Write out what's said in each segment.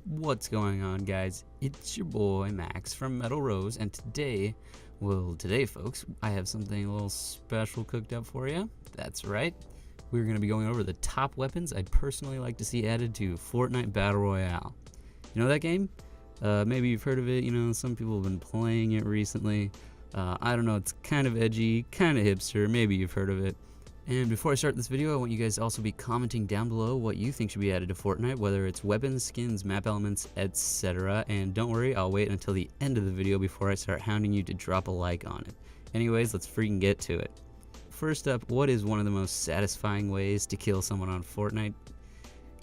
What's going on, guys? It's your boy Max from MetalRose, and today folks, I have something a little special cooked up for you. That's right, we're going to be going over the top weapons I'd personally like to see added to Fortnite Battle Royale. You know that game? Maybe you've heard of it. You know, some people have been playing it recently. I don't know, it's kind of edgy, kind of hipster. Maybe you've heard of it. And before I start this video, I want you guys to also be commenting down below what you think should be added to Fortnite, whether it's weapons, skins, map elements, etc. And don't worry, I'll wait until the end of the video before I start hounding you to drop a like on it. Anyways, let's freaking get to it. First up, what is one of the most satisfying ways to kill someone on Fortnite?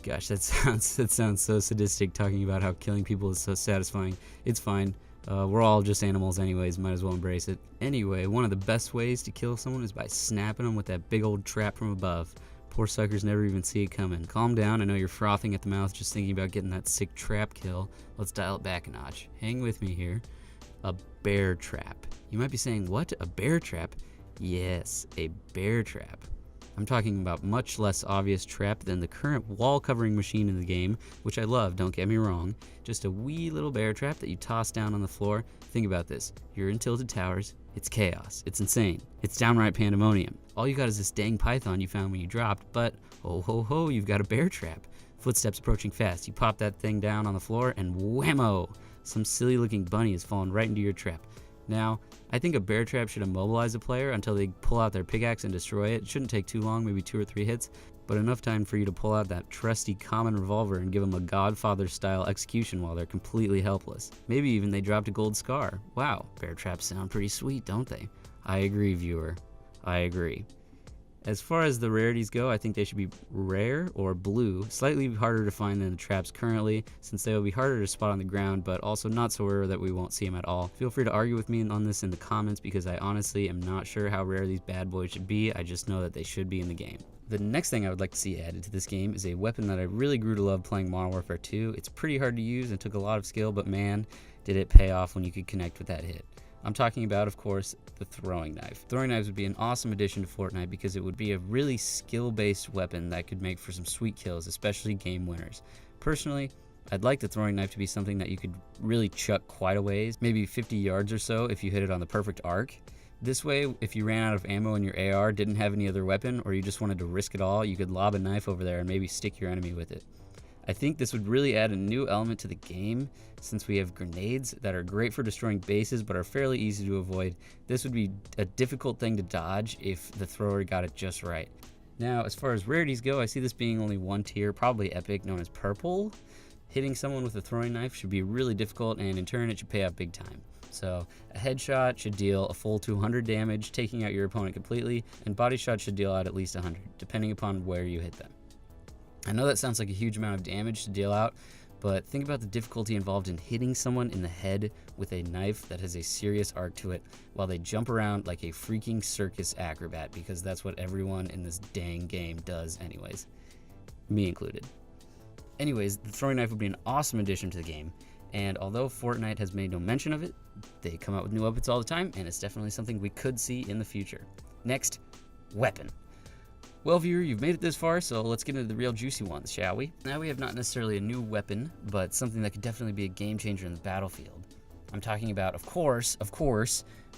Gosh, that sounds so sadistic, talking about how killing people is so satisfying. It's fine. We're all just animals anyways, might as well embrace it. Anyway, one of the best ways to kill someone is by snapping them with that big old trap from above. Poor suckers never even see it coming. Calm down, I know you're frothing at the mouth just thinking about getting that sick trap kill. Let's dial it back a notch. Hang with me here. A bear trap. You might be saying, what? A bear trap? Yes, a bear trap. I'm talking about much less obvious trap than the current wall covering machine in the game, which I love, don't get me wrong. Just a wee little bear trap that you toss down on the floor. Think about this. You're in Tilted Towers. It's chaos. It's insane. It's downright pandemonium. All you got is this dang python you found when you dropped, but ho ho ho, you've got a bear trap. Footsteps approaching fast. You pop that thing down on the floor and whammo! Some silly looking bunny has fallen right into your trap. Now, I think a bear trap should immobilize a player until they pull out their pickaxe and destroy it. It shouldn't take too long, maybe 2 or 3 hits, but enough time for you to pull out that trusty common revolver and give them a Godfather-style execution while they're completely helpless. Maybe even they dropped a gold scar. Wow, bear traps sound pretty sweet, don't they? I agree, viewer. I agree. As far as the rarities go, I think they should be rare or blue, slightly harder to find than the traps currently, since they will be harder to spot on the ground, but also not so rare that we won't see them at all. Feel free to argue with me on this in the comments, because I honestly am not sure how rare these bad boys should be. I just know that they should be in the game. The next thing I would like to see added to this game is a weapon that I really grew to love playing Modern Warfare 2. It's pretty hard to use and took a lot of skill, but man, did it pay off when you could connect with that hit. I'm talking about, of course, the throwing knife. Throwing knives would be an awesome addition to Fortnite because it would be a really skill-based weapon that could make for some sweet kills, especially game winners. Personally, I'd like the throwing knife to be something that you could really chuck quite a ways, maybe 50 yards or so if you hit it on the perfect arc. This way, if you ran out of ammo in your AR, didn't have any other weapon, or you just wanted to risk it all, you could lob a knife over there and maybe stick your enemy with it. I think this would really add a new element to the game, since we have grenades that are great for destroying bases but are fairly easy to avoid. This would be a difficult thing to dodge if the thrower got it just right. Now, as far as rarities go, I see this being only one tier, probably epic, known as purple. Hitting someone with a throwing knife should be really difficult, and in turn it should pay out big time. So a headshot should deal a full 200 damage, taking out your opponent completely, and body shot should deal out at least 100, depending upon where you hit them. I know that sounds like a huge amount of damage to deal out, but think about the difficulty involved in hitting someone in the head with a knife that has a serious arc to it while they jump around like a freaking circus acrobat, because that's what everyone in this dang game does anyways, me included. Anyways, the throwing knife would be an awesome addition to the game, and although Fortnite has made no mention of it, they come out with new weapons all the time, and it's definitely something we could see in the future. Next, weapon. Well, viewer, you've made it this far, so let's get into the real juicy ones, shall we? Now we have not necessarily a new weapon, but something that could definitely be a game changer in the battlefield. I'm talking about, of course,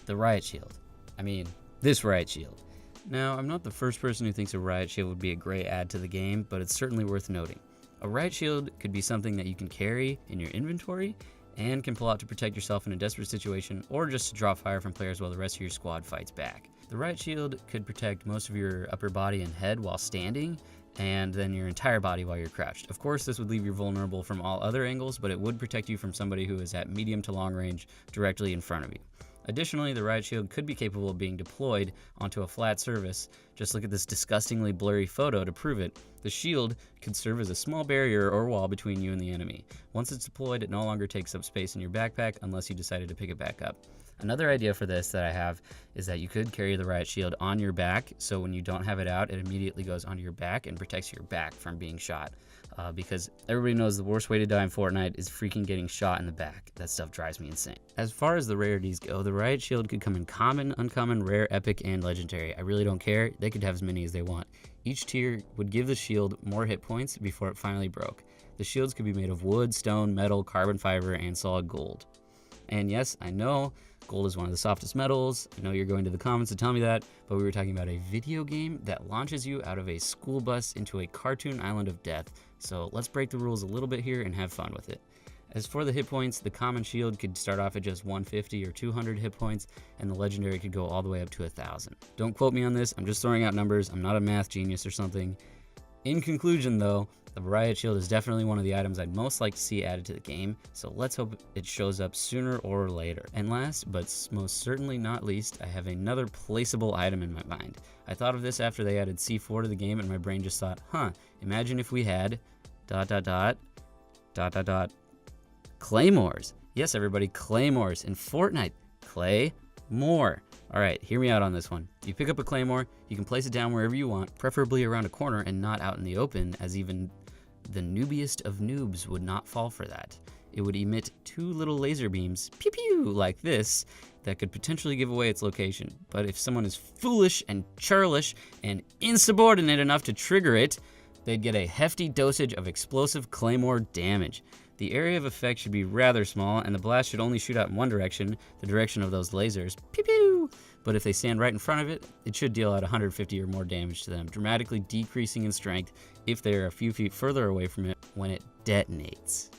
the Riot Shield. I mean, this Riot Shield. Now, I'm not the first person who thinks a Riot Shield would be a great add to the game, but it's certainly worth noting. A Riot Shield could be something that you can carry in your inventory and can pull out to protect yourself in a desperate situation, or just to draw fire from players while the rest of your squad fights back. The Riot Shield could protect most of your upper body and head while standing, and then your entire body while you're crouched. Of course, this would leave you vulnerable from all other angles, but it would protect you from somebody who is at medium to long range directly in front of you. Additionally, the Riot Shield could be capable of being deployed onto a flat surface. Just look at this disgustingly blurry photo to prove it. The shield could serve as a small barrier or wall between you and the enemy. Once it's deployed, it no longer takes up space in your backpack unless you decided to pick it back up. Another idea for this that I have is that you could carry the Riot Shield on your back, so when you don't have it out, it immediately goes onto your back and protects your back from being shot. Because everybody knows the worst way to die in Fortnite is freaking getting shot in the back. That stuff drives me insane. As far as the rarities go, the Riot Shield could come in common, uncommon, rare, epic, and legendary. I really don't care. They could have as many as they want. Each tier would give the shield more hit points before it finally broke. The shields could be made of wood, stone, metal, carbon fiber, and solid gold. And yes, I know gold is one of the softest metals. I know you're going to the comments to tell me that, but we were talking about a video game that launches you out of a school bus into a cartoon island of death. So let's break the rules a little bit here and have fun with it. As for the hit points, the common shield could start off at just 150 or 200 hit points, and the legendary could go all the way up to 1,000. Don't quote me on this, I'm just throwing out numbers. I'm not a math genius or something. In conclusion though, the Riot Shield is definitely one of the items I'd most like to see added to the game, so let's hope it shows up sooner or later. And last, but most certainly not least, I have another placeable item in my mind. I thought of this after they added C4 to the game, and my brain just thought, imagine if we had ... Claymores. Yes, everybody, Claymores. In Fortnite, Claymore. All right, hear me out on this one. You pick up a Claymore, you can place it down wherever you want, preferably around a corner and not out in the open, as even the noobiest of noobs would not fall for that. It would emit 2 little laser beams, pew pew, like this, that could potentially give away its location. But if someone is foolish and churlish and insubordinate enough to trigger it, they'd get a hefty dosage of explosive Claymore damage. The area of effect should be rather small, and the blast should only shoot out in one direction, the direction of those lasers, pew pew! But if they stand right in front of it, it should deal out 150 or more damage to them, dramatically decreasing in strength if they are a few feet further away from it when it detonates.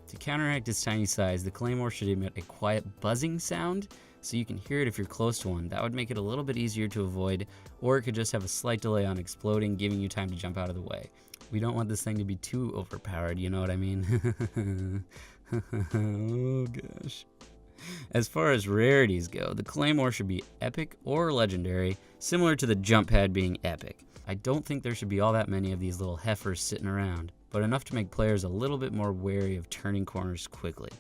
To counteract its tiny size, the Claymore should emit a quiet buzzing sound, so you can hear it if you're close to one. That would make it a little bit easier to avoid, or it could just have a slight delay on exploding, giving you time to jump out of the way. We don't want this thing to be too overpowered, you know what I mean? Oh gosh. As far as rarities go, the Claymore should be epic or legendary, similar to the jump pad being epic. I don't think there should be all that many of these little heifers sitting around, but enough to make players a little bit more wary of turning corners quickly.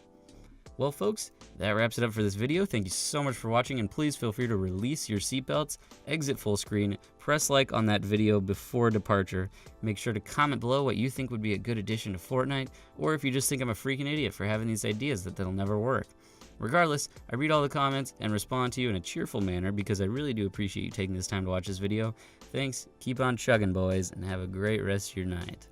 Well folks, that wraps it up for this video. Thank you so much for watching, and please feel free to release your seatbelts, exit full screen, press like on that video before departure. Make sure to comment below what you think would be a good addition to Fortnite, or if you just think I'm a freaking idiot for having these ideas that'll never work. Regardless, I read all the comments and respond to you in a cheerful manner because I really do appreciate you taking this time to watch this video. Thanks, keep on chugging boys, and have a great rest of your night.